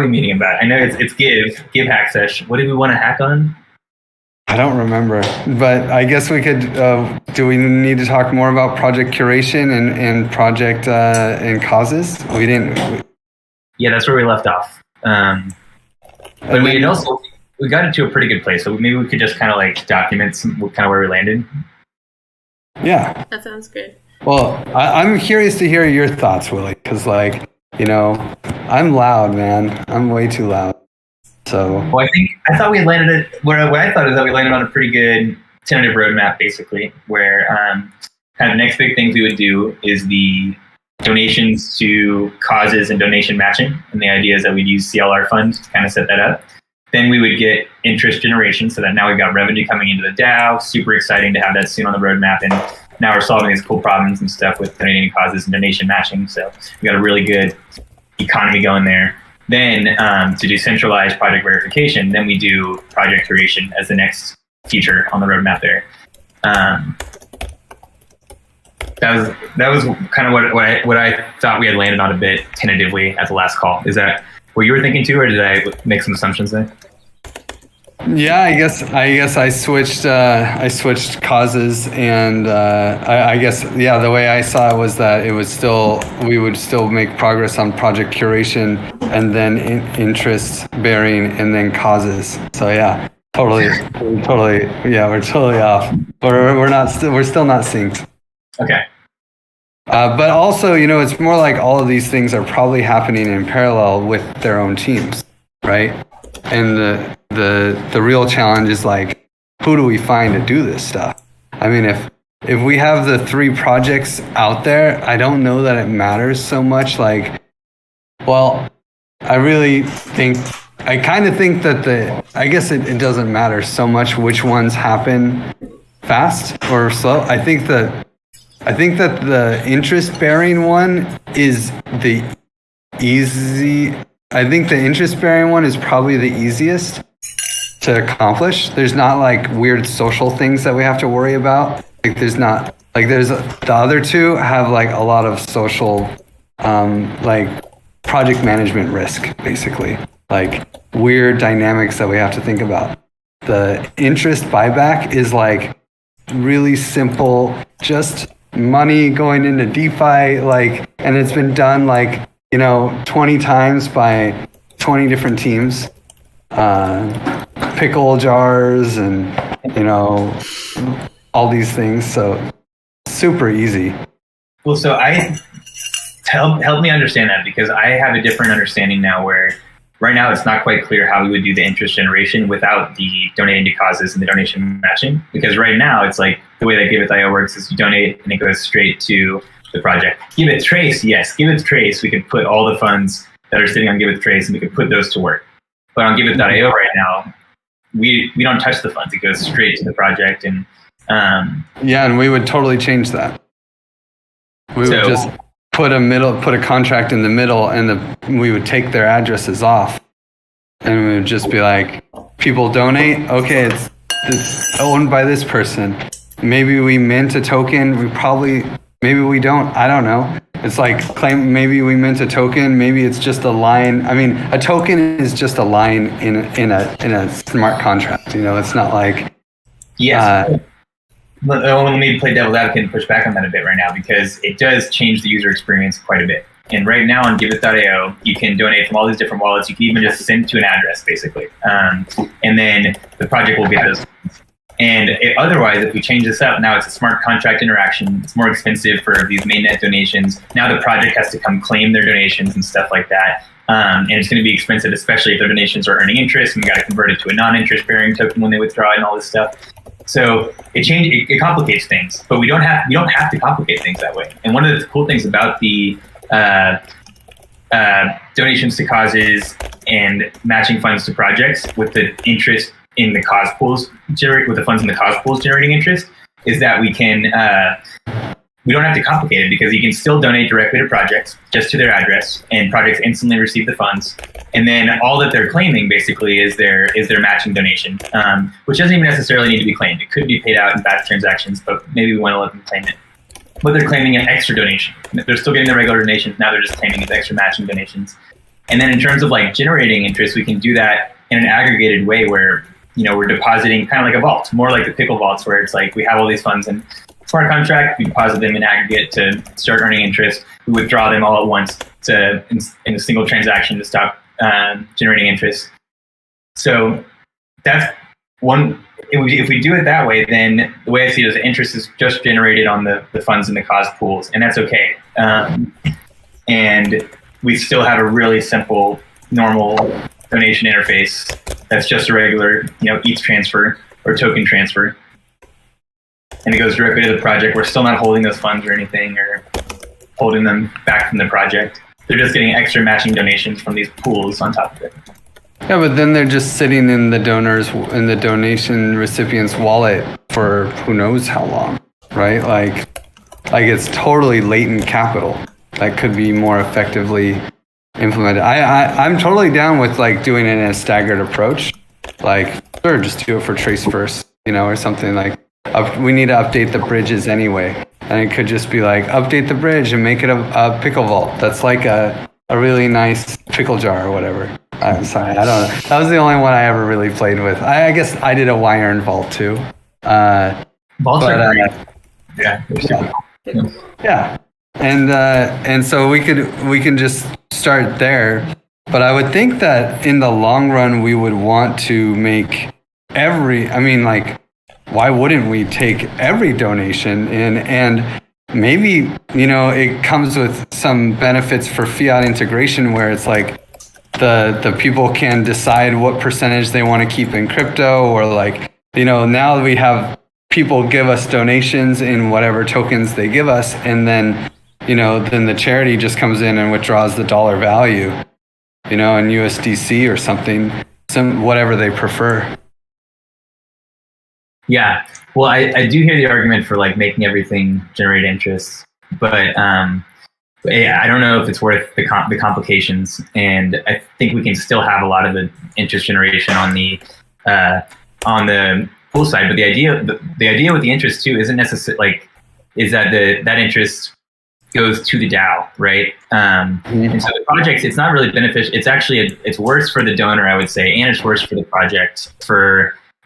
we meeting about? I know it's Give hack sesh. What did we want to hack on? I don't remember, but I guess we could. Do we need to talk more about project curation and project and causes? We didn't. Yeah, that's where we left off. But we got into a pretty good place, so maybe we could just kind of like document kind of where we landed. Yeah, that sounds good. Well, I'm curious to hear your thoughts, Willie, because I'm loud, man. I'm way too loud. So. Well, I thought we had landed what I thought is that we landed on a pretty good tentative roadmap, basically, where kind of the next big things we would do is the donations to causes and donation matching, and the idea is that we'd use CLR funds to kind of set that up. Then we would get interest generation, so that now we've got revenue coming into the DAO. Super exciting to have that soon on the roadmap, and now we're solving these cool problems and stuff with donating causes and donation matching. So we got a really good economy going there. Then to do centralized project verification, then we do project curation as the next feature on the roadmap there. That was kind of what I thought we had landed on a bit tentatively at the last call. Is that what you were thinking too, or did I make some assumptions there? Yeah, I guess I switched causes, and I guess the way I saw it was that we would still make progress on project curation and then interest bearing and then causes. So yeah, totally, yeah, we're totally off. We're still not synced. Okay. But also, it's more like all of these things are probably happening in parallel with their own teams, right? And the real challenge is like, who do we find to do this stuff? I mean, if we have the 3 projects out there, I don't know that it matters so much. Like, well, I kind of think that I guess it doesn't matter so much which ones happen fast or slow. I think that the interest bearing one is the easy. I think the interest bearing one is probably the easiest to accomplish. There's not like weird social things that we have to worry about. Like there's the other 2 have like a lot of social, like project management risk, basically, like weird dynamics that we have to think about. The interest buyback is like really simple, just money going into DeFi, like, and it's been done like, 20 times by 20 different teams, pickle jars and, all these things. So super easy. Well, so help me understand that, because I have a different understanding now where right now it's not quite clear how we would do the interest generation without the donating to causes and the donation matching. Because right now it's like the way that Giveth.io works is you donate and it goes straight to the project. Giveth Trace, yes, Giveth Trace, we can put all the funds that are sitting on Giveth Trace and we can put those to work. But on Giveth.io right now, we don't touch the funds. It goes straight to the project. And and we would totally change that. We would just put a contract in the middle, and we would take their addresses off, and we would just be like, people donate, okay, it's owned by this person. Maybe we mint a token. Maybe we don't. I don't know. It's like maybe we mint a token. Maybe it's just a line. I mean, a token is just a line in a smart contract. It's not like. Yes. Let me play devil's advocate and push back on that a bit right now, because it does change the user experience quite a bit. And right now on Giveth.io, you can donate from all these different wallets. You can even just send to an address, basically. And then the project will get those. And otherwise, if we change this up, now it's a smart contract interaction. It's more expensive for these mainnet donations. Now the project has to come claim their donations and stuff like that. And it's going to be expensive, especially if their donations are earning interest, and we got to convert it to a non-interest bearing token when they withdraw and all this stuff. So it complicates things, but we don't have to complicate things that way. And one of the cool things about the donations to causes and matching funds to projects with the interest in the cause pools with the funds in the cause pools generating interest is that we don't have to complicate it, because you can still donate directly to projects just to their address, and projects instantly receive the funds. And then all that they're claiming basically is their matching donation, which doesn't even necessarily need to be claimed. It could be paid out in batch transactions, but maybe we want to let them claim it. But they're claiming an extra donation. They're still getting the regular donations. Now they're just claiming these extra matching donations. And then in terms of like generating interest, we can do that in an aggregated way where, we're depositing kind of like a vault, more like the pickle vaults, where it's like we have all these funds in smart contract, we deposit them in aggregate to start earning interest. We withdraw them all at once in a single transaction to stop generating interest. So that's one. If we do it that way, then the way I see it is the interest is just generated on the funds in the cause pools, and that's okay. And we still have a really simple, normal donation interface that's just a regular, ETH transfer or token transfer. And it goes directly to the project. We're still not holding those funds or anything or holding them back from the project. They're just getting extra matching donations from these pools on top of it. Yeah, but then they're just sitting in the donation recipient's wallet for who knows how long, right? Like it's totally latent capital that could be more effectively implemented. I'm totally down with like doing it in a staggered approach. Like, sure, just do it for Trace first, or something like. We need to update the bridges anyway, and it could just be like update the bridge and make it a pickle vault. That's like a really nice pickle jar or whatever. I'm sorry, I don't know. That was the only one I ever really played with. I guess I did a Wiron vault too. Vaults are great. Yeah, they're super cool. Yeah, and so we can just start there. But I would think that in the long run we would want to make why wouldn't we take every donation in? And maybe, it comes with some benefits for fiat integration where it's like the people can decide what percentage they want to keep in crypto, or like, now we have people give us donations in whatever tokens they give us. And then, then the charity just comes in and withdraws the dollar value, in USDC or something, whatever they prefer. Yeah, well, I do hear the argument for like making everything generate interest, but I don't know if it's worth the complications. And I think we can still have a lot of the interest generation on the pool side. But the idea with the interest too isn't necessarily is that that interest goes to the DAO, right? And so the projects, it's not really beneficial. It's actually it's worse for the donor, I would say, and it's worse for the project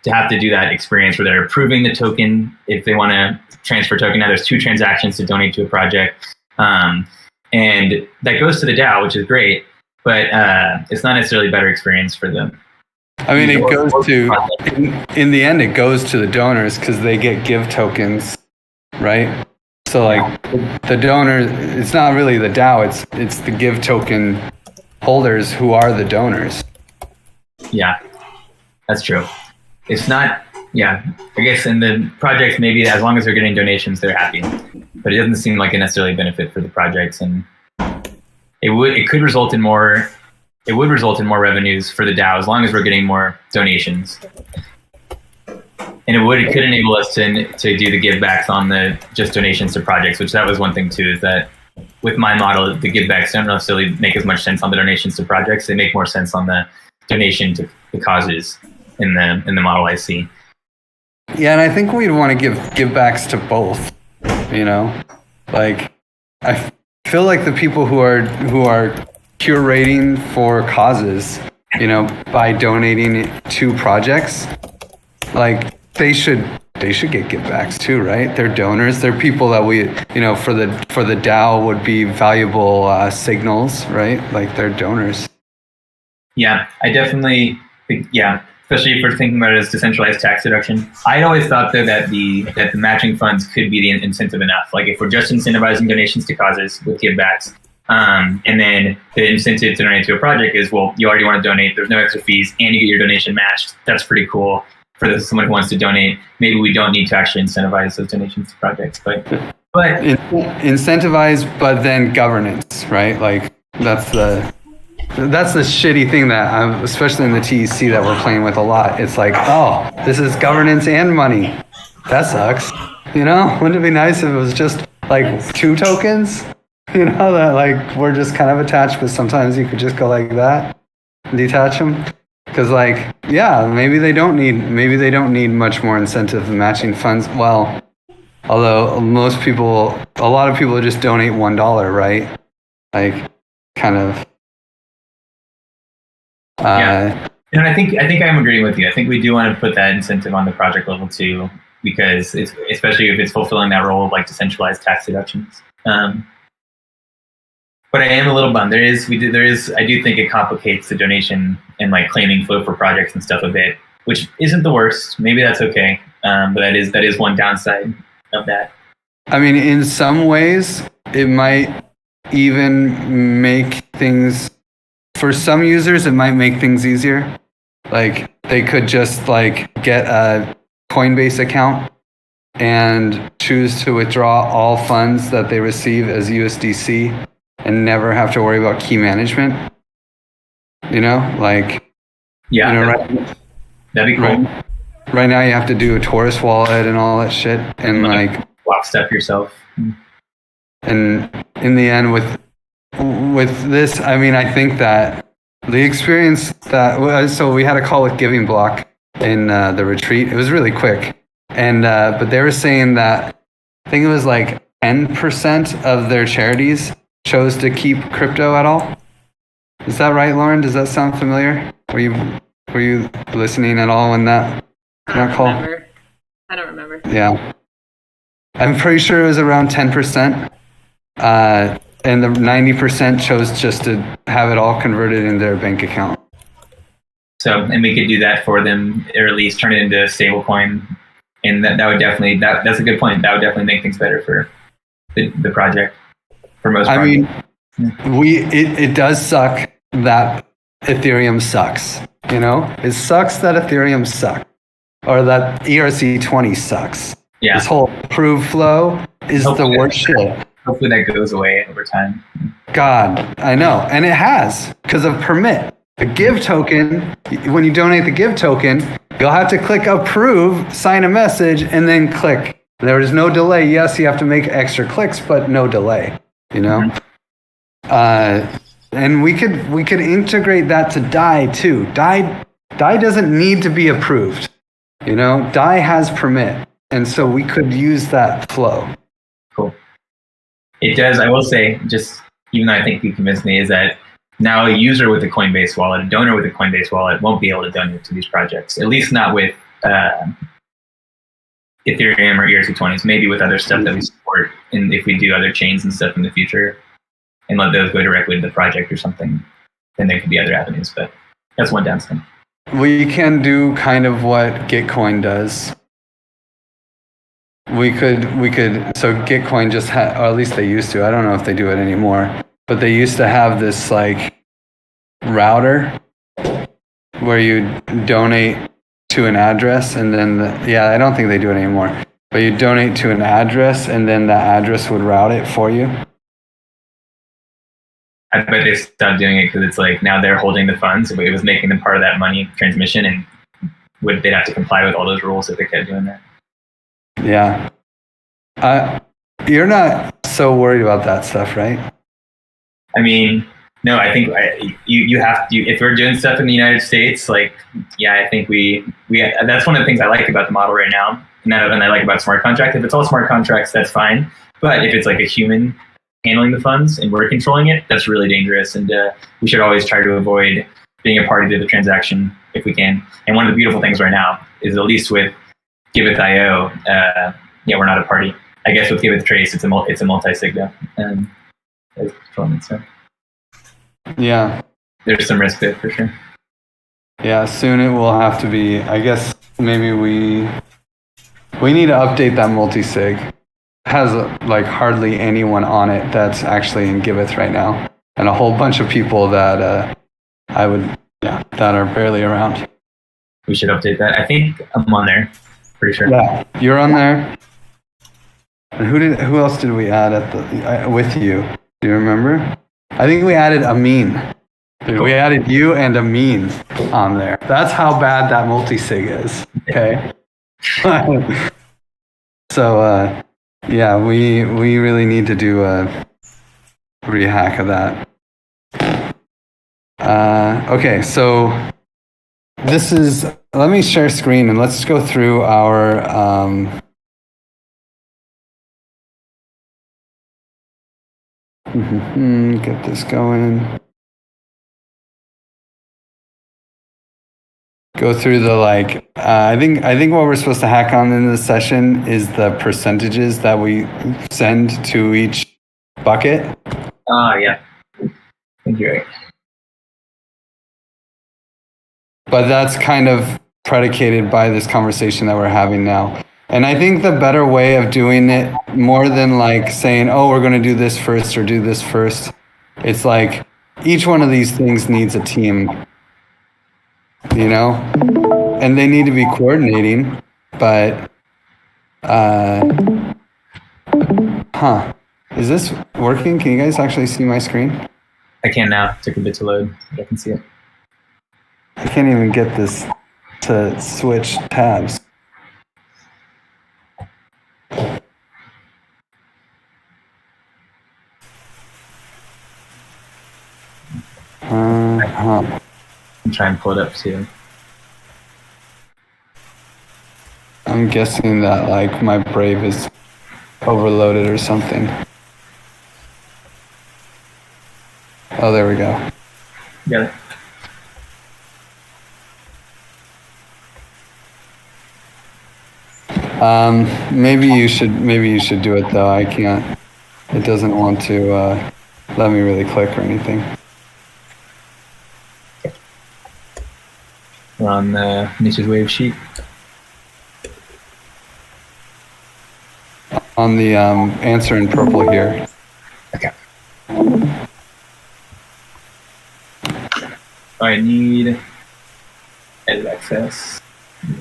to have to do that experience where they're approving the token if they want to transfer token. Now there's 2 transactions to donate to a project. And that goes to the DAO, which is great, but it's not necessarily a better experience for them. I mean, it goes to, in the end, it goes to the donors because they get GIV tokens, right? So like the donor, it's not really the DAO, it's the GIV token holders who are the donors. Yeah, that's true. It's not, I guess in the projects, maybe as long as they're getting donations, they're happy. But it doesn't seem like a necessarily benefit for the projects, and it could result in more revenues for the DAO as long as we're getting more donations. And it could enable us to do the give backs on the just donations to projects, which that was one thing too, is that with my model, the give backs don't necessarily make as much sense on the donations to projects. They make more sense on the donation to the causes in the model I see. Yeah, and I think we'd want to give backs to both. Like I feel like the people who are curating for causes, by donating to projects, like they should get give backs too, right? They're donors. They're people that we, for the DAO would be valuable signals, right? Like they're donors. Yeah, I definitely think, especially if we're thinking about it as decentralized tax deduction. I'd always thought though that the matching funds could be the incentive enough. Like if we're just incentivizing donations to causes with give backs, and then the incentive to donate to a project is, well, you already want to donate, there's no extra fees, and you get your donation matched. That's pretty cool for someone who wants to donate. Maybe we don't need to actually incentivize those donations to projects, but incentivize, but then governance, right? Like that's the shitty thing that especially in the TEC that we're playing with a lot. It's like, oh, this is governance and money. That sucks. Wouldn't it be nice if it was just like 2 tokens? That like we're just kind of attached, but sometimes you could just go like that and detach them. Because maybe they don't need much more incentive than matching funds. Well, although a lot of people just donate $1, right? Like kind of. And I think I'm agreeing with you. I think we do want to put that incentive on the project level too, because it's especially if it's fulfilling that role of like decentralized tax deductions. But I am a little bummed. I do think it complicates the donation and like claiming flow for projects and stuff a bit, which isn't the worst. Maybe that's okay. But that is one downside of that. I mean, in some ways, it might even make things, for some users, it might make things easier. Like they could just like get a Coinbase account and choose to withdraw all funds that they receive as USDC and never have to worry about key management. Like, that'd be cool. Right now you have to do a Taurus wallet and all that shit, and like lockstep yourself. And in the end, with this, I mean, I think that the experience so we had a call with Giving Block in the retreat. It was really quick, and but they were saying that I think it was like 10% of their charities chose to keep crypto at all. Is that right, Lauren? Does that sound familiar? Were you listening at all when that call? I don't remember. Yeah, I'm pretty sure it was around 10%. And the 90% chose just to have it all converted in their bank account. So, and we could do that for them, or at least turn it into a stable coin. And that would definitely, that's a good point. That would definitely make things better for the project, for most projects. I mean, it does suck that Ethereum sucks, It sucks that Ethereum sucks, or that ERC20 sucks. Yeah. This whole prove flow is the worst shit. Hopefully that goes away over time. God, I know. And it has, because of permit. The Give token, when you donate the Give token, you'll have to click approve, sign a message, and then click. There is no delay. Yes, you have to make extra clicks, but no delay, Mm-hmm. And we could integrate that to DAI too. DAI doesn't need to be approved. DAI has permit. And so we could use that flow. Cool. It does. I will say, just even though I think you convinced me, is that now a user with a Coinbase wallet, a donor with a Coinbase wallet, won't be able to donate to these projects. At least not with Ethereum or ERC20s. Maybe with other stuff that we support, and if we do other chains and stuff in the future, and let those go directly to the project or something, then there could be other avenues. But that's one downside. We can do kind of what Gitcoin does. We could, so Gitcoin just had, or at least they used to, I don't know if they do it anymore, but they used to have this like router where you donate to an address and then, I don't think they do it anymore, but you donate to an address and then the address would route it for you. I bet they stopped doing it because it's like now they're holding the funds, but it was making them part of that money transmission, and they'd have to comply with all those rules if they kept doing that. Yeah. You're not so worried about that stuff, right? I mean, no, I think you have to, if we're doing stuff in the United States, like, I think we that's one of the things I like about the model right now. And I like about smart contracts. If it's all smart contracts, that's fine. But if it's like a human handling the funds and we're controlling it, that's really dangerous. And we should always try to avoid being a party to the transaction if we can. And one of the beautiful things right now is, at least with Giveth.io, we're not a party. I guess with Giveth Trace, it's a multi-sig though. So yeah, there's some risk there for sure. Yeah, soon it will have to be. I guess maybe we need to update that multi-sig. It has like hardly anyone on it that's actually in Giveth right now, and a whole bunch of people that that are barely around. We should update that. I think I'm on there. Pretty sure. Yeah, you're on there. And who else did we add with you? Do you remember? I think we added Amin. Dude, we added you and Amin on there. That's how bad that multi-sig is. Okay. So we really need to do a rehack of that. Okay, so let me share screen and let's go through our get this going. go through the I think what we're supposed to hack on in this session is the percentages that we send to each bucket. Yeah. I think you're right. But that's kind of predicated by this conversation that we're having now. And I think the better way of doing it, more than like saying, oh, we're going to do this first or do this first, it's like each one of these things needs a team, you know? And they need to be coordinating, but, is this working? Can you guys actually see my screen? I can now. It took a bit to load, but I can see it. I can't even get this to switch tabs. I'm trying to pull it up too. I'm guessing that like my Brave is overloaded or something. Oh, there we go. Got it. Maybe you should do it though. I can't. It doesn't want to let me really click or anything. We're on the Nature's Wave sheet. On the answer in purple here. Okay. I need edit access. You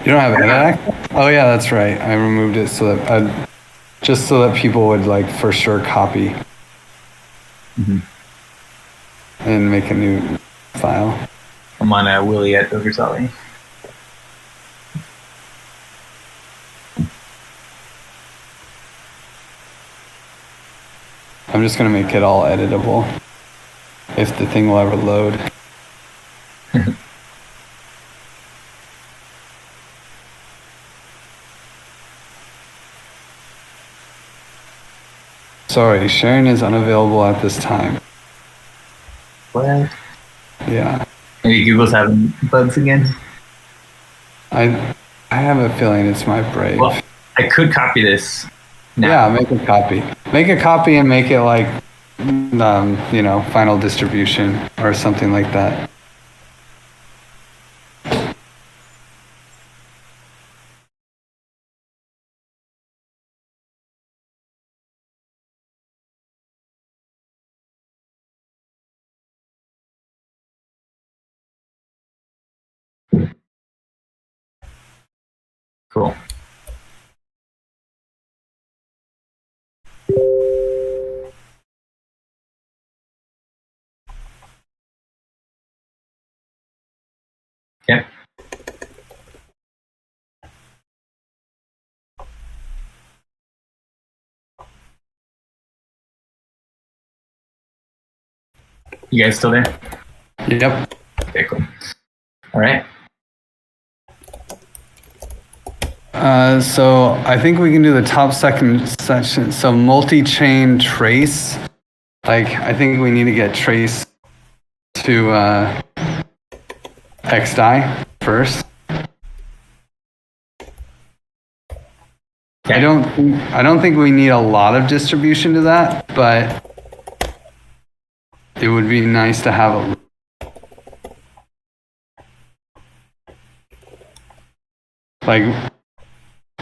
don't have edit access? Oh yeah, that's right. I removed it so that just so that people would like for sure copy and make a new file. I'm on Willie at Oversally. I'm just gonna make it all editable if the thing will ever load. Sorry, sharing is unavailable at this time. What? Yeah. Maybe Google's having bugs again? I have a feeling it's my Brave. Well, I could copy this now. Yeah, make a copy. Make a copy and make it like, final distribution or something like that. Cool. Okay. You guys still there? Yep. Okay, cool. All right. So I think we can do the top second section. So multi-chain trace. Like I think we need to get trace to XDI first. Okay. I don't think we need a lot of distribution to that, but it would be nice to have a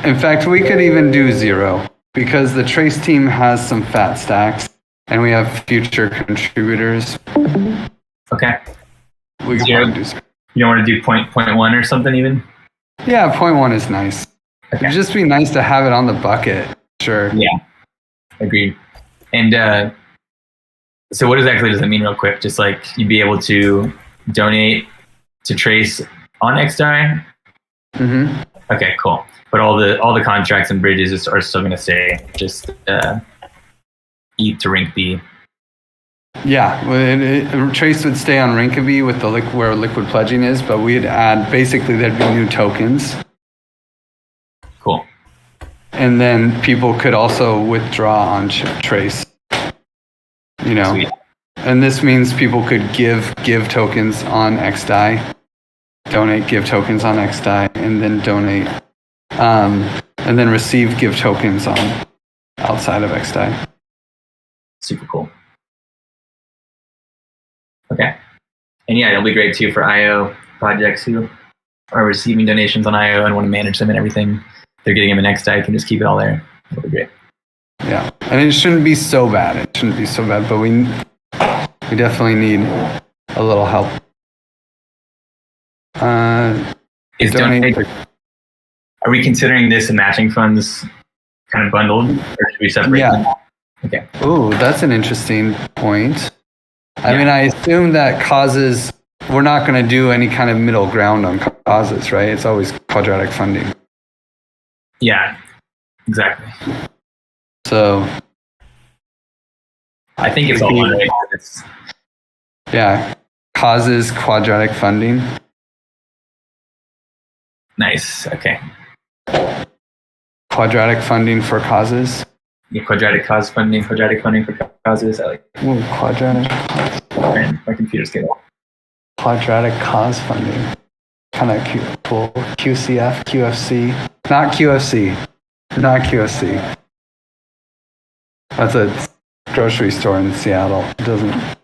in fact, we could even do 0 because the trace team has some fat stacks and we have future contributors. Okay. We could probably do 0. You don't want to do 0.1 or something even? Yeah, 0.1 is nice. Okay. It'd just be nice to have it on the bucket. Sure. Yeah. Agreed. And so what exactly does that mean real quick? Just like you'd be able to donate to Trace on XDI? Mm-hmm. Okay, cool. But all the contracts and bridges are still going to say just ETH to Rink B. Yeah, Trace would stay on Rinkeby with the where liquid pledging is, but we'd add basically there'd be new tokens, Cool. and then people could also withdraw on Trace. You know, Sweet. And this means people could give tokens on XDAI, donate give tokens on XDAI, and then donate, and then receive give tokens on outside of XDAI. Super cool. Okay. And yeah, it'll be great too for IO projects who are receiving donations on IO and want to manage them and everything. They're getting them in XDAI, can just keep it all there. It'll be great. Yeah, and it shouldn't be so bad. It shouldn't be so bad, but we definitely need a little help. Is donate? Are we considering this and matching funds kind of bundled, or should we separate them? Okay. Ooh, that's an interesting point. I mean, I assume that causes, we're not going to do any kind of middle ground on causes, right? It's always quadratic funding. Yeah, exactly. So I think it's all one way. Yeah, causes quadratic funding. Nice. Okay. Quadratic funding for causes. Yeah, quadratic cause funding, quadratic funding for causes. I like. Ooh, quadratic. Man, my computer's getting. Quadratic cause funding. Kind of cool. QCF, QFC. Not QFC. Not QFC. That's a grocery store in Seattle. It doesn't.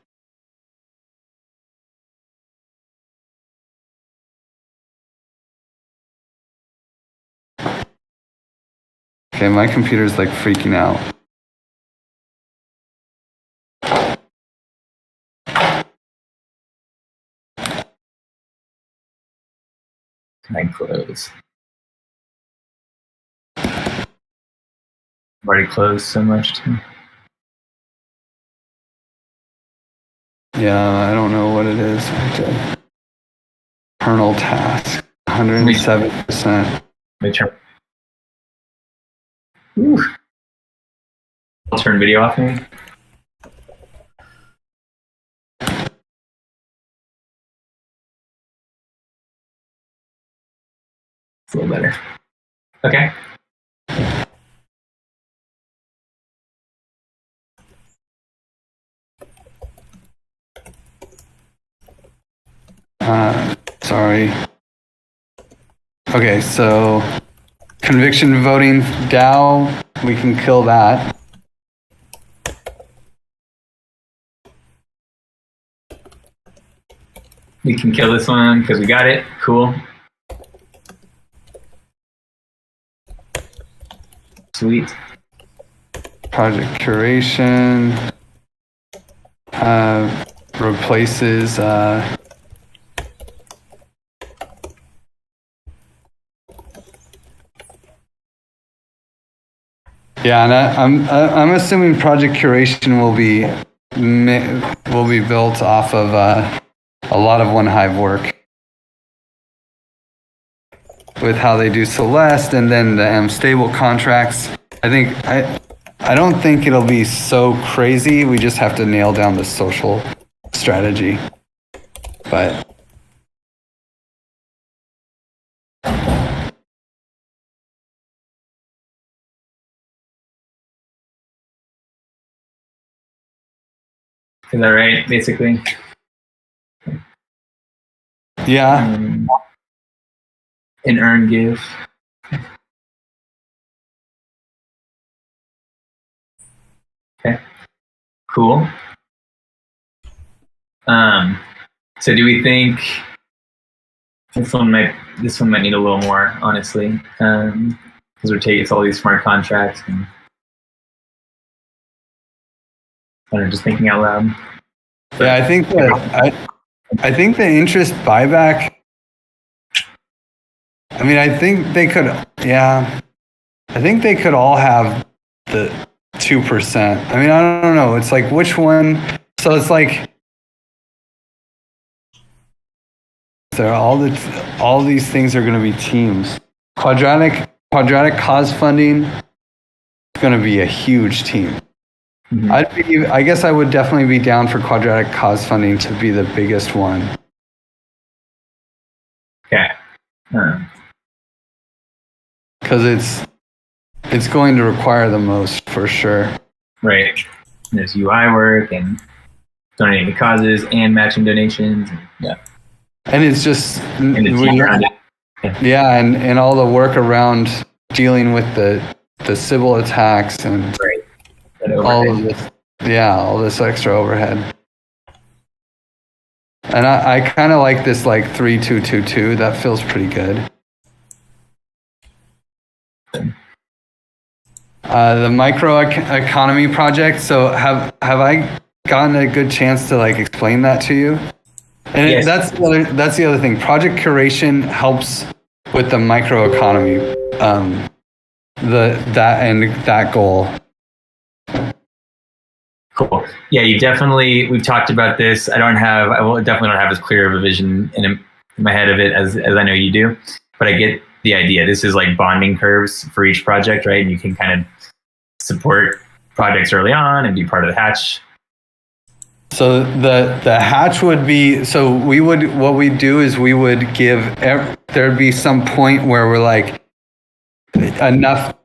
Okay, my computer's like freaking out. Can I close? I've already closed so much too. Yeah, I don't know what it is. Kernel task, 107%. Let me turn. Ooh. I'll turn video off maybe. It's a little better. Okay. Sorry. Okay, so conviction voting DAO, we can kill that. We can kill this one because we got it. Cool. Sweet. Project curation replaces yeah, and I'm assuming project curation will be built off of a lot of One Hive work with how they do Celeste and then the stable contracts. I don't think it'll be so crazy. We just have to nail down the social strategy. But Is that right, basically? yeah. And earn give. Okay. Cool. So do we think this one might need a little more, honestly, because we're taking all these smart contracts and I'm just thinking out loud. But, yeah, I think the interest buyback. I mean, I think they could. Yeah, I think they could all have the 2%. I mean, I don't know. It's like which one. So it's like there all these things are going to be teams. Quadratic cause funding is going to be a huge team. Mm-hmm. I guess I would definitely be down for quadratic cause funding to be the biggest one. Okay. Because it's going to require the most for sure. Right. There's UI work and donating to causes and matching donations. Yeah. And it's just And the team around it. yeah, and all the work around dealing with the Sybil attacks and Right. That all overhead. of this, all this extra overhead. And I kind of like this like 3222. That feels pretty good. The micro economy project. So have I gotten a good chance to like explain that to you? And Yes. that's the other thing. Project curation helps with the microeconomy, that goal. Cool. Yeah, we've talked about this. I definitely don't have as clear of a vision in my head of it as I know you do, but I get the idea. This is like bonding curves for each project, right? And you can kind of support projects early on and be part of the hatch. So the hatch would be, what we do is we would give, there'd be some point where we're like, enough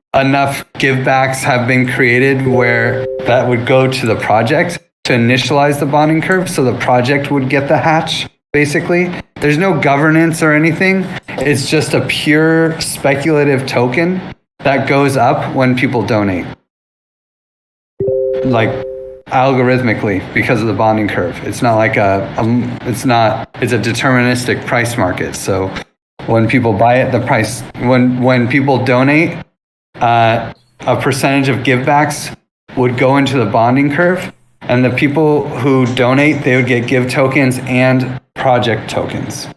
givebacks have been created where that would go to the project to initialize the bonding curve. So the project would get the hatch, basically. There's no governance or anything. It's just a pure speculative token that goes up when people donate. Like algorithmically because of the bonding curve. It's not like it's a deterministic price market. So when people buy it, the price, when people donate, a percentage of givebacks would go into the bonding curve, and the people who donate, they would get give tokens and project tokens.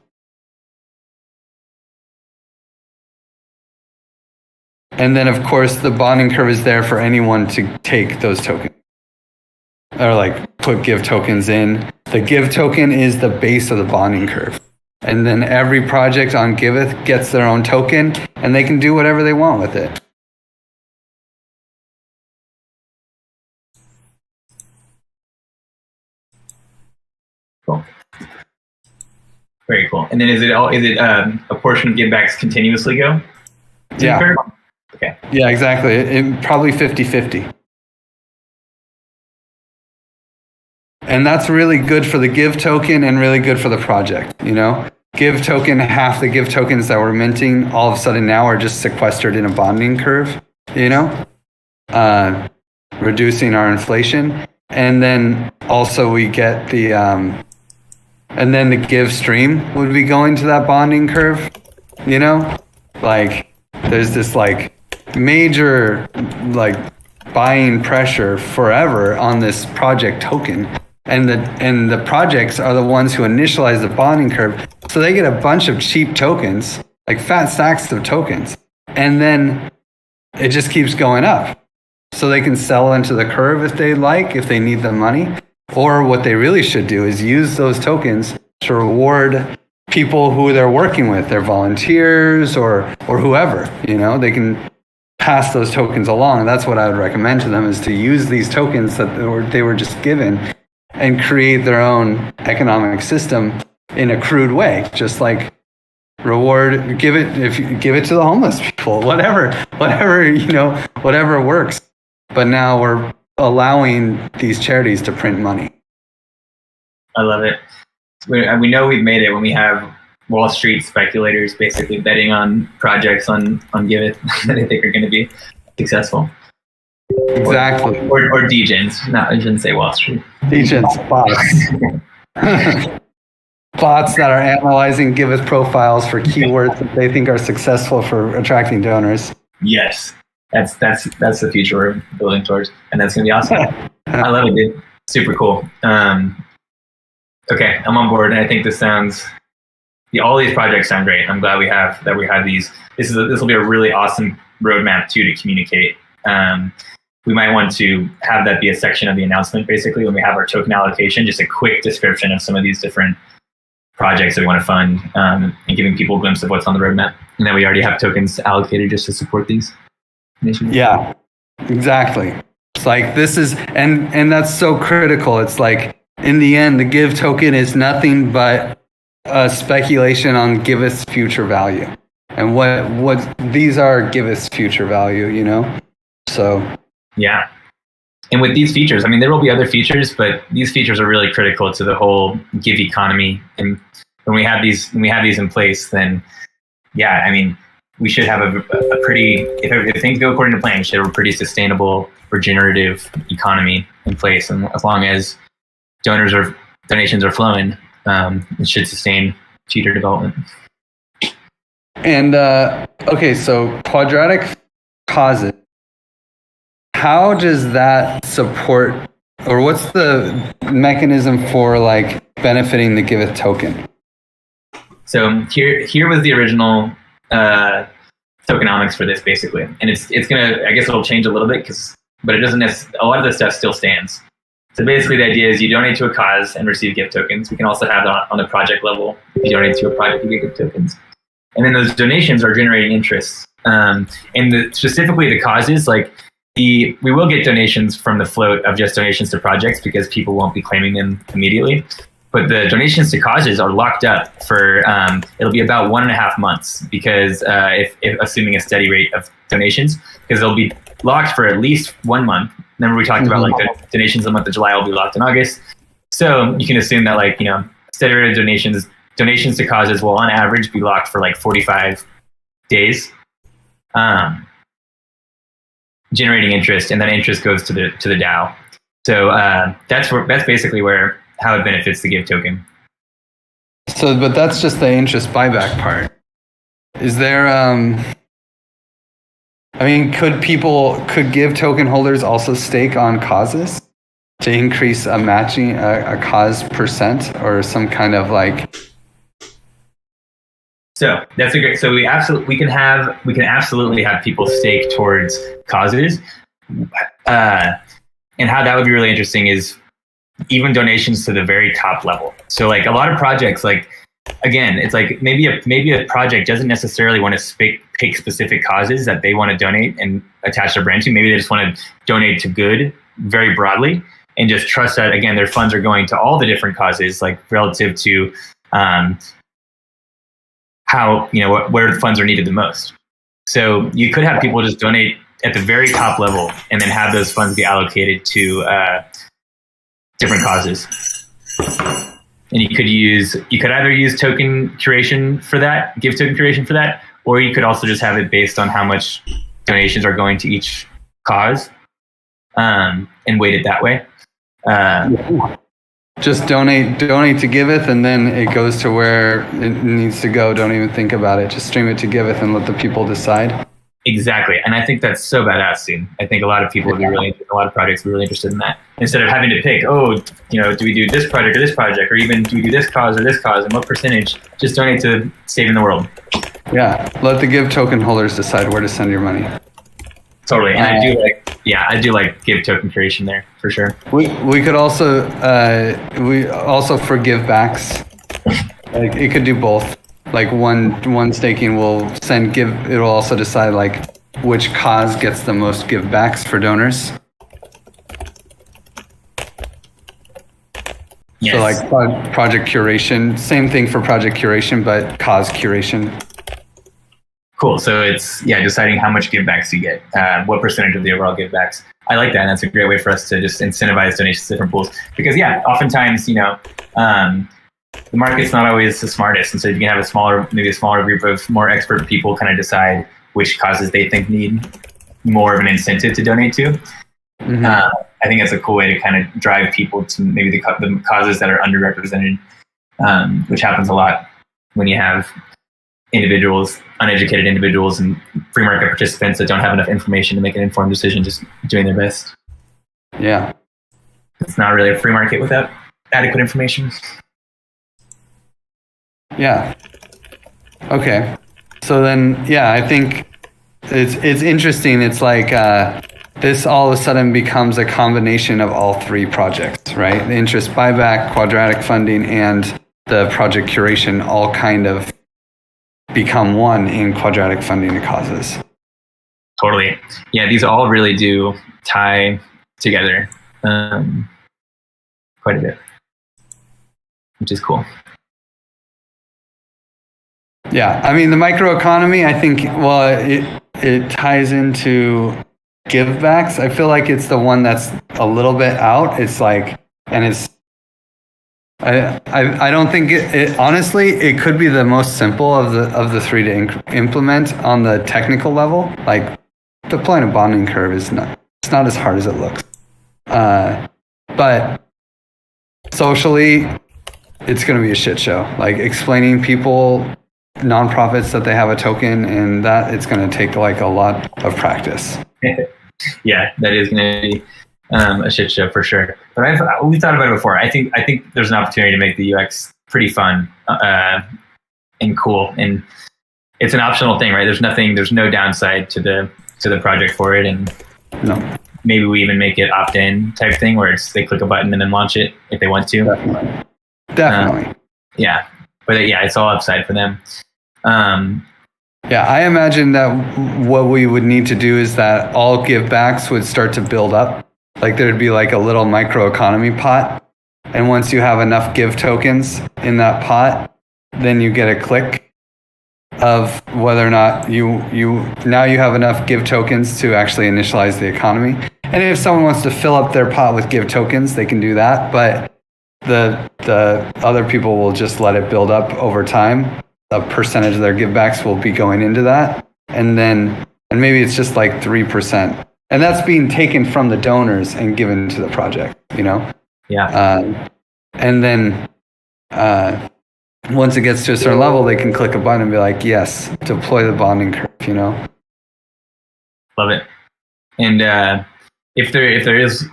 And then of course the bonding curve is there for anyone to take those tokens. Or like put give tokens in. The give token is the base of the bonding curve. And then every project on Giveth gets their own token and they can do whatever they want with it. Cool. Very cool. And then is it a portion of givebacks continuously go? Yeah. Okay. Yeah, exactly. It probably 50-50. And that's really good for the give token and really good for the project, you know? Give token, half the give tokens that we're minting all of a sudden now are just sequestered in a bonding curve, you know? Reducing our inflation. And then also we get the, and then the give stream would be going to that bonding curve, you know? Like, there's this like major like buying pressure forever on this project token. And the projects are the ones who initialize the bonding curve. So they get a bunch of cheap tokens, like fat stacks of tokens. And then it just keeps going up. So they can sell into the curve if they like, if they need the money. Or what they really should do is use those tokens to reward people who they're working with, their volunteers or whoever, you know, they can pass those tokens along. And that's what I would recommend to them, is to use these tokens that they were just given and create their own economic system in a crude way, just like give it to the homeless people, whatever, you know, whatever works. But now we're allowing these charities to print money. I love it. We know we've made it when we have Wall Street speculators basically betting on projects on Giveth that they think are going to be successful. Exactly. Or degens. No, I shouldn't say Wall Street. Degens, bots. Bots that are analyzing Giveth profiles for keywords that they think are successful for attracting donors. Yes. That's the future we're building towards. And that's going to be awesome. I love it, dude. Super cool. Okay, I'm on board. And I think this sounds... all these projects sound great. I'm glad we have these. This will be a really awesome roadmap too to communicate. We might want to have that be a section of the announcement, basically, when we have our token allocation, just a quick description of some of these different projects that we want to fund, and giving people a glimpse of what's on the roadmap. And then we already have tokens allocated just to support these initiatives. Yeah, exactly. It's like this is, and that's so critical. It's like, in the end, the Give token is nothing but a speculation on Giveth's future value. And what these are Giveth's future value, you know? So... Yeah. And with these features, I mean, there will be other features, but these features are really critical to the whole Give economy. And when we have these in place, then yeah, I mean, we should have a pretty, if things go according to plan, we should have a pretty sustainable, regenerative economy in place. And as long as donations are flowing, it should sustain future development. And okay, so quadratic causes. How does that support, or what's the mechanism for like benefiting the Giveth token? So here was the original tokenomics for this, basically, and it's gonna, I guess it'll change a little bit but it doesn't. A lot of this stuff still stands. So basically, the idea is you donate to a cause and receive gift tokens. We can also have that on the project level. If you donate to a project, you get gift tokens, and then those donations are generating interest. And specifically the causes, like we will get donations from the float of just donations to projects because people won't be claiming them immediately. But the donations to causes are locked up for it'll be about 1.5 months because if assuming a steady rate of donations, because they'll be locked for at least 1 month. Remember we talked about like the donations in the month of July will be locked in August. So you can assume that like, steady rate of donations to causes will on average be locked for like 45 days, generating interest, and then interest goes to the DAO. So that's basically how it benefits the Give token. So, but that's just the interest buyback part. Is there, I mean, could Give token holders also stake on causes to increase a cause percent or some kind of like? So that's a great. So we can absolutely have people stake towards causes, and how that would be really interesting is even donations to the very top level. So like a lot of projects, like again, it's like maybe a project doesn't necessarily want to pick specific causes that they want to donate and attach their brand to. Maybe they just want to donate to good very broadly and just trust that again their funds are going to all the different causes, like relative to how where the funds are needed the most. So you could have people just donate at the very top level and then have those funds be allocated to different causes. And you could either use token curation for that, Give token curation for that, or you could also just have it based on how much donations are going to each cause, and weight it that way. Just donate to Giveth, and then it goes to where it needs to go. Don't even think about it. Just stream it to Giveth and let the people decide. Exactly, and I think that's so badass, dude. I think a lot of people would be a lot of projects would be really interested in that. Instead of having to pick, do we do this project or this project, or even do we do this cause or this cause, and what percentage? Just donate to saving the world. Yeah, let the Give token holders decide where to send your money. Totally, and I do like Give token creation there for sure. We could also for give backs, like it could do both. Like one staking will send Give. It'll also decide like which cause gets the most give backs for donors. Yes. So like project curation, same thing for project curation, but cause curation. Cool. So it's deciding how much give backs you get, what percentage of the overall give backs. I like that, and that's a great way for us to just incentivize donations to different pools. Because oftentimes the market's not always the smartest, and so you can have a smaller group of more expert people kind of decide which causes they think need more of an incentive to donate to. Mm-hmm. I think that's a cool way to kind of drive people to maybe the causes that are underrepresented, which happens a lot when you have uneducated individuals and free market participants that don't have enough information to make an informed decision, just doing their best. Yeah. It's not really a free market without adequate information. Yeah. Okay. So then, I think it's interesting. It's like this all of a sudden becomes a combination of all three projects, right? The interest buyback, quadratic funding, and the project curation all kind of become one in quadratic funding to causes. Totally. Yeah, these all really do tie together quite a bit, which is cool. Yeah, I mean, the microeconomy, I think, it ties into givebacks. I feel like it's the one that's a little bit out. It's like, and it's, I don't think it honestly, it could be the most simple of the three to implement on the technical level. Like deploying a bonding curve it's not as hard as it looks. But socially, it's going to be a shit show. Like explaining people, nonprofits that they have a token and that it's going to take like a lot of practice. Yeah, that is going to be a shit show for sure. But we thought about it before. I think there's an opportunity to make the UX pretty fun and cool, and it's an optional thing, right? There's no downside to the project for it, and No, maybe we even make it opt-in type thing where they click a button and then launch it if they want to. definitely. Yeah, but yeah, it's all upside for them. Yeah, I imagine that what we would need to do is that all givebacks would start to build up. Like there'd be like a little microeconomy pot. And once you have enough give tokens in that pot, then you get a click of whether or not you have enough give tokens to actually initialize the economy. And if someone wants to fill up their pot with give tokens, they can do that. But the other people will just let it build up over time. A percentage of their givebacks will be going into that, and maybe it's just like 3%, and that's being taken from the donors and given to the project, you know. Yeah. And then once it gets to a certain level, they can click a button and be like, yes, deploy the bonding curve, you know. Love it. And if there is,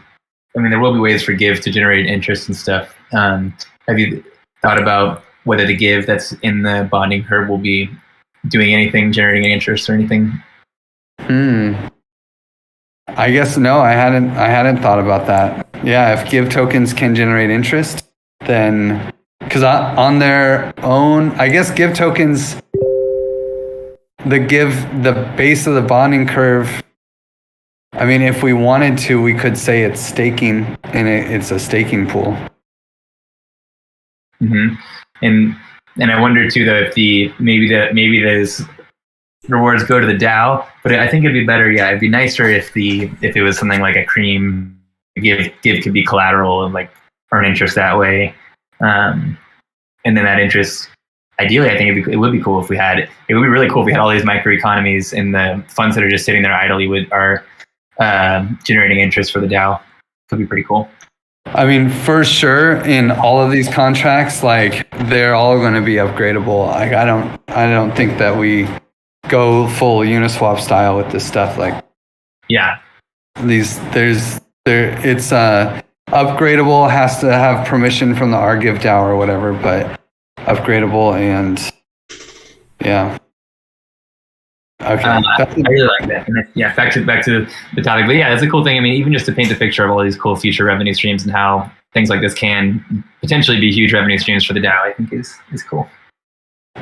I mean, there will be ways for Give to generate interest and stuff. Have you thought about whether the Give that's in the bonding curve will be doing anything, generating interest or anything? I guess no, I hadn't thought about that. Yeah, if Give tokens can generate interest, then because on their own, I guess Give tokens, the base of the bonding curve. I mean, if we wanted to, we could say it's staking, and it's a staking pool. Mm-hmm. And I wonder too, though, if maybe those rewards go to the DAO, but I think it'd be better. Yeah, it'd be nicer if it was something like a cream. Give could be collateral and like earn interest that way, and then that interest. Ideally, I think it would be cool if we had. It would be really cool if we had all these microeconomies and the funds that are just sitting there idly are generating interest for the DAO. Could be pretty cool. I mean, for sure, in all of these contracts, like they're all going to be upgradable. Like I don't think that we go full Uniswap style with this stuff. Like, yeah, it's upgradable, has to have permission from the RGive DAO or whatever, but upgradable and yeah. Okay. I really like that. And yeah, back to the topic. But yeah, it's a cool thing. I mean, even just to paint the picture of all these cool future revenue streams and how things like this can potentially be huge revenue streams for the DAO, I think is cool.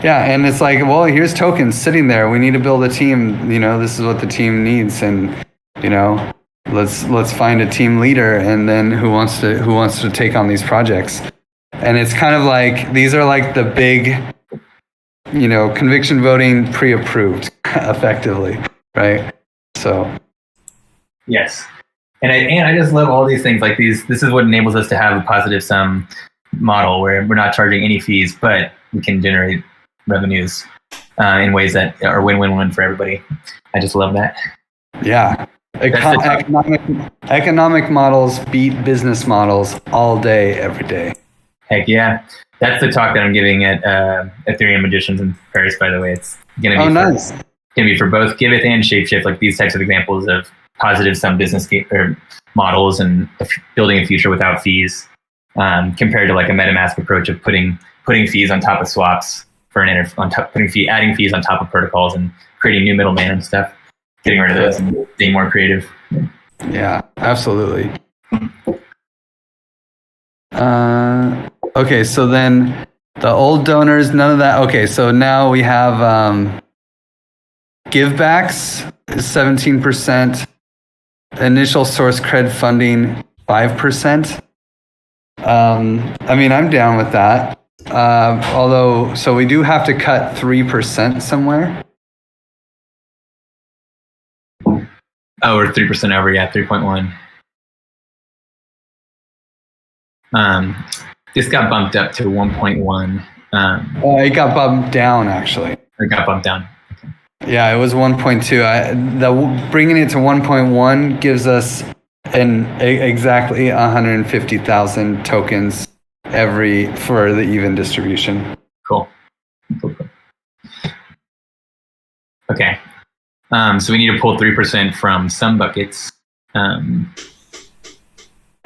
Yeah, and it's like, well, here's tokens sitting there. We need to build a team. You know, this is what the team needs, and you know, let's find a team leader, and then who wants to take on these projects. And it's kind of like these are like the big, you know, conviction voting pre-approved effectively, right? So yes, and I just love all these things like these. This is what enables us to have a positive sum model where we're not charging any fees, but we can generate revenues in ways that are win-win-win for everybody. I just love that. Yeah, economic models beat business models all day, every day. Heck yeah. That's the talk that I'm giving at Ethereum Magicians in Paris, by the way. It's going to be nice. Going to be for both Giveth and Shapeshift, like these types of examples of positive sum business or models and building a future without fees, compared to like a MetaMask approach of putting fees on top of swaps for adding fees on top of protocols and creating new middlemen and stuff. Getting rid of those and being more creative. Yeah, absolutely. Okay, so then the old donors, none of that. Okay, so now we have givebacks is 17%, initial source cred funding 5%. I mean, I'm down with that. Although, so we do have to cut 3% somewhere. Oh, we're 3% over. Yeah, 3.1. This got bumped up to 1.1. It got bumped down actually. It got bumped down. Yeah, it was 1.2. Bringing it to 1.1 gives us exactly 150,000 tokens for the even distribution. Cool. Okay. So we need to pull 3% from some buckets.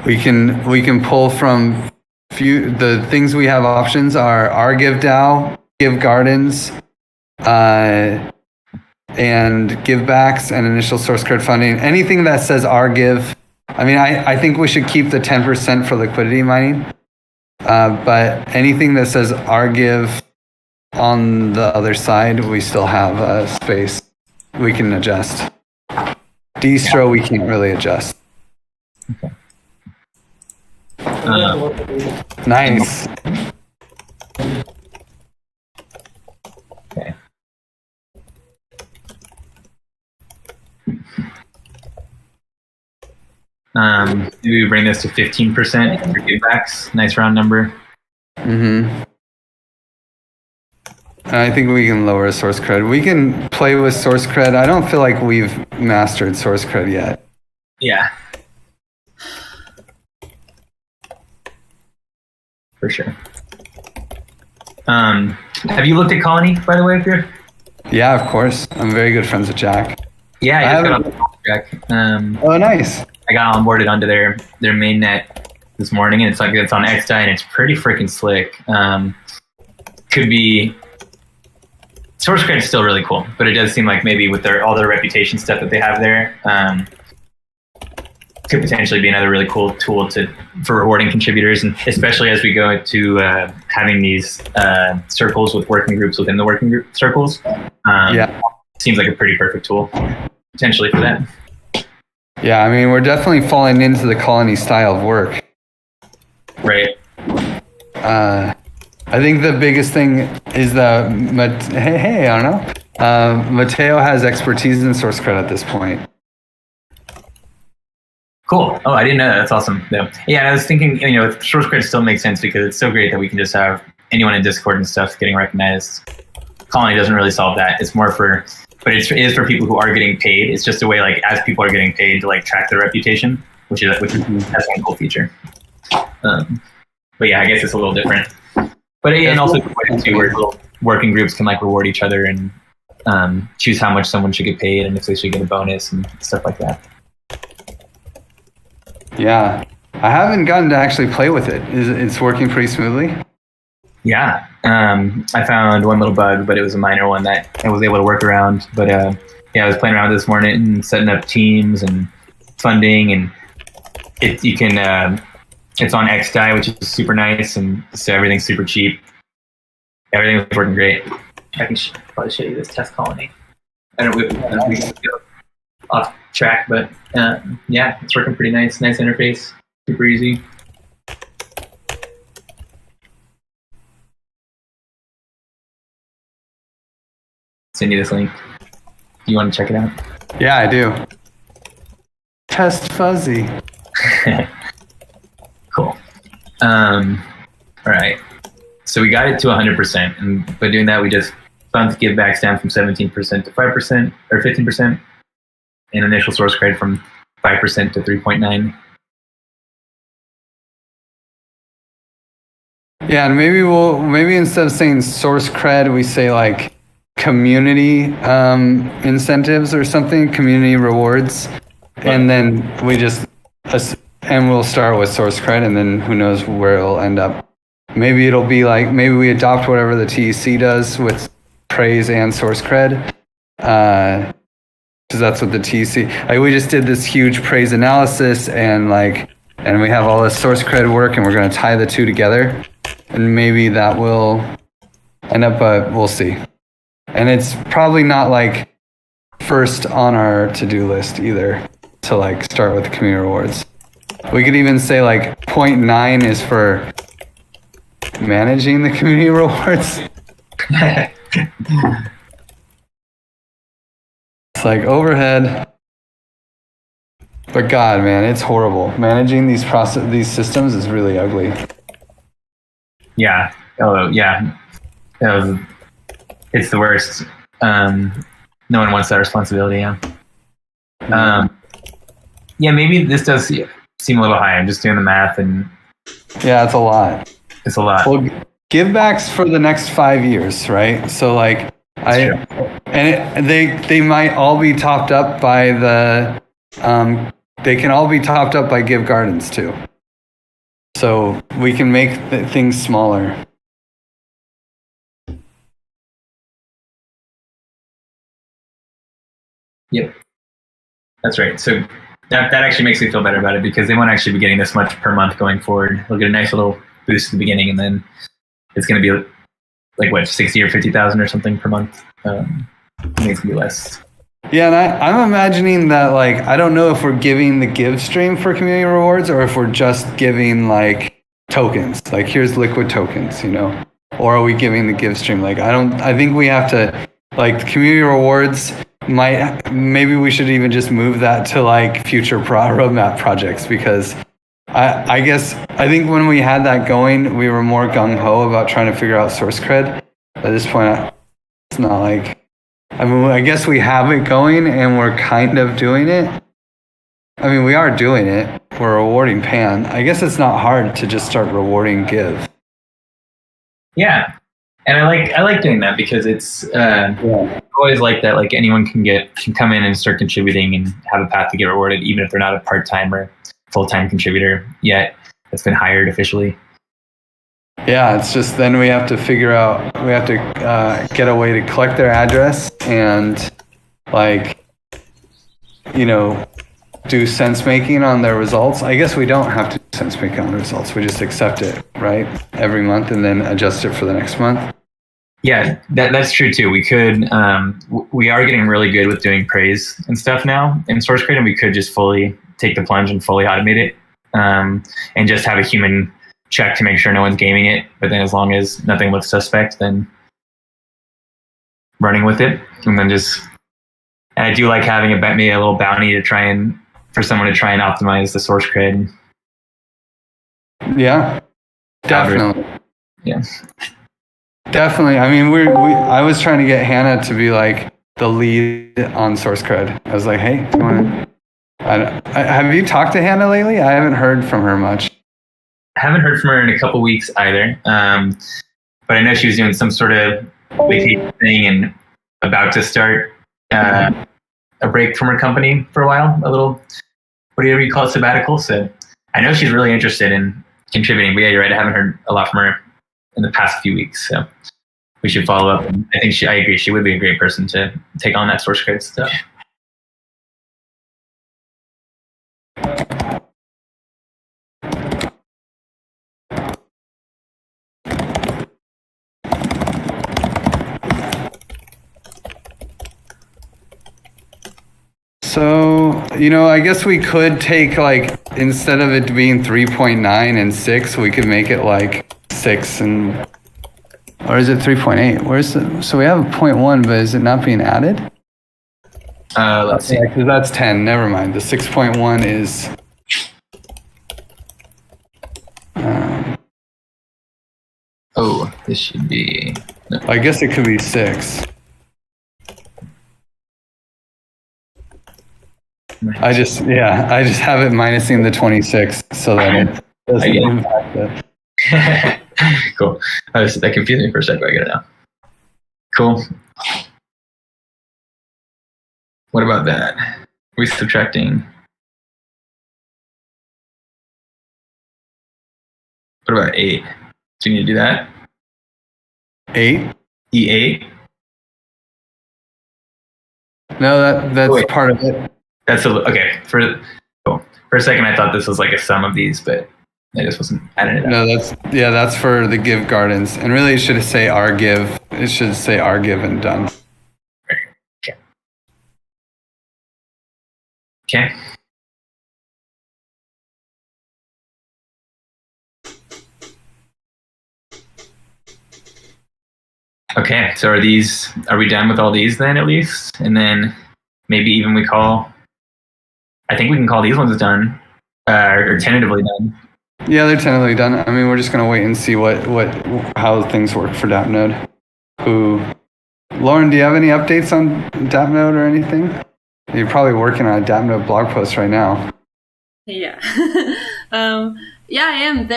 We can pull from the things we have options are our Give DAO, Give Gardens, and give backs and initial source code funding. Anything that says our give. I mean, I think we should keep the 10% for liquidity mining. But anything that says our give on the other side, we still have space. We can adjust. Distro, we can't really adjust. Okay. Nice. Okay. Maybe we bring this to 15% for givebacks. Nice round number. Mm-hmm. I think we can lower source cred. We can play with source cred. I don't feel like we've mastered source cred yet. Yeah. For sure. Have you looked at Colony, by the way, up here? Yeah, of course. I'm very good friends with Jack. Yeah, I just got on Jack. Oh, nice. I got onboarded onto their mainnet this morning, and it's on XDAI, and it's pretty freaking slick. Could be source credit is still really cool, but it does seem like maybe with all their reputation stuff that they have there, could potentially be another really cool tool for rewarding contributors, and especially as we go to having these circles with working groups within the working group circles. Seems like a pretty perfect tool potentially for that. Yeah, I mean, we're definitely falling into the Colony style of work. Right. I think the biggest thing is that I don't know. Mateo has expertise in source credit at this point. Cool. Oh, I didn't know that. That's awesome. Yeah, I was thinking, source credit still makes sense because it's so great that we can just have anyone in Discord and stuff getting recognized. Colony doesn't really solve that. It's more but it is for people who are getting paid. It's just a way, like, as people are getting paid to track their reputation, which is that's one cool feature. But yeah, I guess it's a little different. But and also too, where little working groups can reward each other and choose how much someone should get paid and if they should get a bonus and stuff like that. Yeah, I haven't gotten to actually play with it. It's working pretty smoothly? Yeah, I found one little bug, but it was a minor one that I was able to work around. But I was playing around this morning and setting up teams and funding, and it's on XDAI, which is super nice, and so everything's super cheap. Everything was working great. I can probably show you this test colony. I don't know if we go off track, but yeah, it's working pretty nice. Nice interface, super easy. Send you this link. Do you want to check it out? Yeah, I do. Test fuzzy. Cool. All right. So we got it to 100%, and by doing that, we just bumped givebacks down from 17% to 5% or 15%, and initial source credit from 5% to 3.9. Yeah, and maybe instead of saying source cred, we say community incentives or something, community rewards, and then we'll start with source cred, and then who knows where it'll end up. Maybe it'll be maybe we adopt whatever the TEC does with praise and source cred, because that's what the TEC. We just did this huge praise analysis, and we have all this source cred work, and we're going to tie the two together, and maybe that will end up. But we'll see. And it's probably not first on our to-do list either to start with the community rewards. We could even say 0.9 is for managing the community rewards. It's overhead. But God, man, it's horrible. Managing these systems is really ugly. Yeah. Oh, yeah. It's the worst. No one wants that responsibility. Yeah. Yeah, maybe this does seem a little high. I'm just doing the math, and yeah, it's a lot. It's a lot. Well, give backs for the next 5 years, right? So like they might all be topped up by the they can all be topped up by Give Gardens too. So we can make things smaller. Yep. That's right. So that actually makes me feel better about it, because they won't actually be getting this much per month going forward. They'll get a nice little boost at the beginning, and then it's going to be like what, 60 or 50,000 or something per month. I think it's going to be less. Yeah, and I'm imagining that, like, I don't know if we're giving the Give stream for community rewards or if we're just giving like tokens. Like, here's liquid tokens, you know, or are we giving the Give stream? Like, I think we have to, like, the community rewards maybe we should even just move that to like future roadmap projects, because I think when we had that going, we were more gung-ho about trying to figure out source cred. At this point, it's not like, I mean, I guess we have it going and we're kind of doing it. I mean, we are doing it. We're rewarding Pan. I guess it's not hard to just start rewarding Give. Yeah. And I like doing that, because it's always like that. Like, anyone can come in and start contributing and have a path to get rewarded, even if they're not a part-time or full-time contributor yet that's been hired officially. Yeah, it's just then we have to figure out, we have to get a way to collect their address and, like, you know, do sense making on their results. I guess we don't have to do sense making on the results. We just accept it, right, every month, and then adjust it for the next month. Yeah, that's true too. We could, we are getting really good with doing praise and stuff now in SourceGrid, and we could just fully take the plunge and fully automate it, and just have a human check to make sure no one's gaming it. But then as long as nothing looks suspect, then running with it. And then and I do like having maybe a little bounty for someone to try and optimize the source cred. Yeah, definitely. Yeah. Definitely. I mean, I was trying to get Hannah to be like the lead on source cred. I was like, hey, do you want to, have you talked to Hannah lately? I haven't heard from her much. I haven't heard from her in a couple weeks either. But I know she was doing some sort of vacation thing and about to start a break from her company for a while, a little, whatever you call it, sabbatical. So I know she's really interested in contributing. But yeah, you're right. I haven't heard a lot from her in the past few weeks. So we should follow up. And I think I agree. She would be a great person to take on that source code stuff. So, you know, I guess we could take, like, instead of it being 3.9 and 6, we could make it like 6 and, or is it 3.8? So we have a 0.1, but is it not being added? Let's see. Yeah, 'cause that's 10. Never mind. The 6.1 is. This should be. No. I guess it could be 6. I just have it minusing the 26 so that it doesn't impact it. Cool. That confused me for a second, but I get it now. Cool. What about that? We're subtracting. What about 8? Do you need to do that? 8? E8? No, that's part of it. That's okay. For a second, I thought this was like a sum of these, but I just wasn't adding it up. No, that's for the Give Gardens, and really it should say our Give. It should say our Give and done. Okay. Okay. Okay. So are we done with all these then, at least? And then maybe even we call I think we can call these ones done, or tentatively done. Yeah, they're tentatively done. I mean, we're just gonna wait and see how things work for DAppNode. Lauren, do you have any updates on DAppNode or anything? You're probably working on a DAppNode blog post right now. Yeah. Yeah, I am.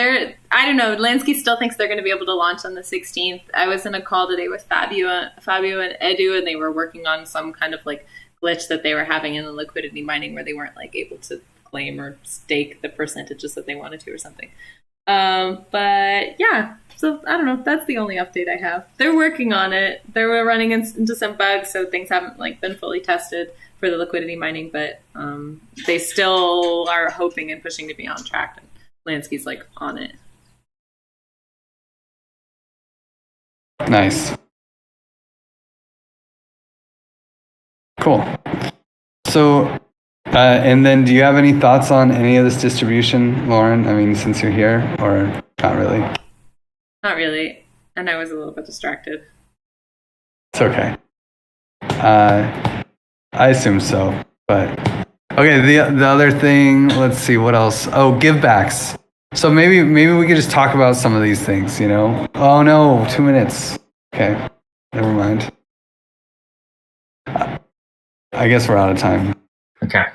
I don't know. Lansky still thinks they're going to be able to launch on the 16th. I was in a call today with Fabio and Edu, and they were working on some kind of like glitch that they were having in the liquidity mining where they weren't like able to claim or stake the percentages that they wanted to or something. But yeah, so I don't know. That's the only update I have. They're working on it. They were running into some bugs, so things haven't like been fully tested for the liquidity mining, but they still are hoping and pushing to be on track. And Lansky's like on it. Nice. Cool. So, and then do you have any thoughts on any of this distribution, Lauren? I mean, since you're here, or not really? Not really. And I was a little bit distracted. It's okay. I assume so, but okay. The other thing, let's see what else. Oh, givebacks. So maybe we could just talk about some of these things. You know. Oh no, 2 minutes. Okay, never mind. I guess we're out of time. Okay.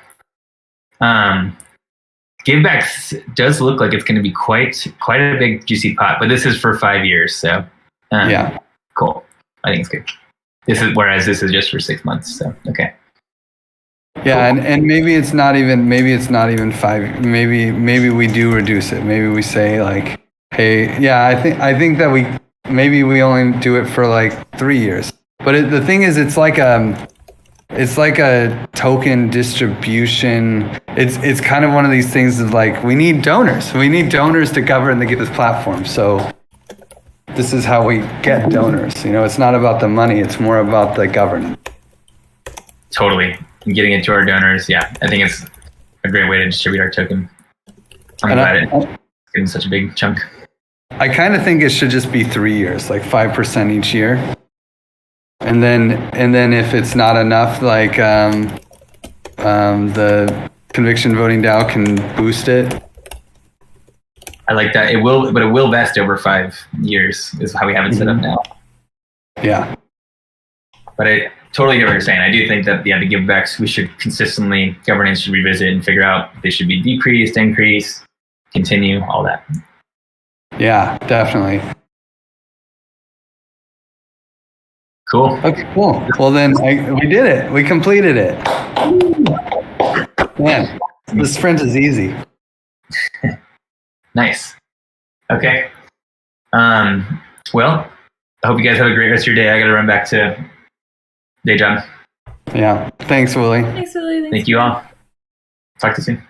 Givebacks does look like it's going to be quite a big juicy pot, but this is for 5 years, so yeah, cool. I think it's good. Whereas this is just for 6 months. So okay. Yeah, and maybe it's not even 5. Maybe we do reduce it. Maybe we say like, hey, yeah, I think that we only do it for like 3 years. But the thing is, it's like a token distribution. It's kind of one of these things of like, we need donors. We need donors to govern the Giveth platform. So this is how we get donors. You know, it's not about the money. It's more about the governance. Totally. And getting it to our donors. Yeah, I think it's a great way to distribute our token. I'm glad it's getting such a big chunk. I kind of think it should just be 3 years, like 5% each year. And then if it's not enough, like the conviction voting DAO can boost it. I like that. It will vest over 5 years is how we have it set up now. Yeah. But I totally get what you're saying. I do think that the givebacks, we should consistently, governance should revisit and figure out if they should be decreased, increased, continue, all that. Yeah, definitely. Cool. Okay, cool. Well, then we did it. We completed it. Man, the sprint is easy. Nice. Okay. Well, I hope you guys have a great rest of your day. I got to run back to day job. Yeah. Thanks, Willie. Thanks, Willie. Thank you all. Talk to you soon.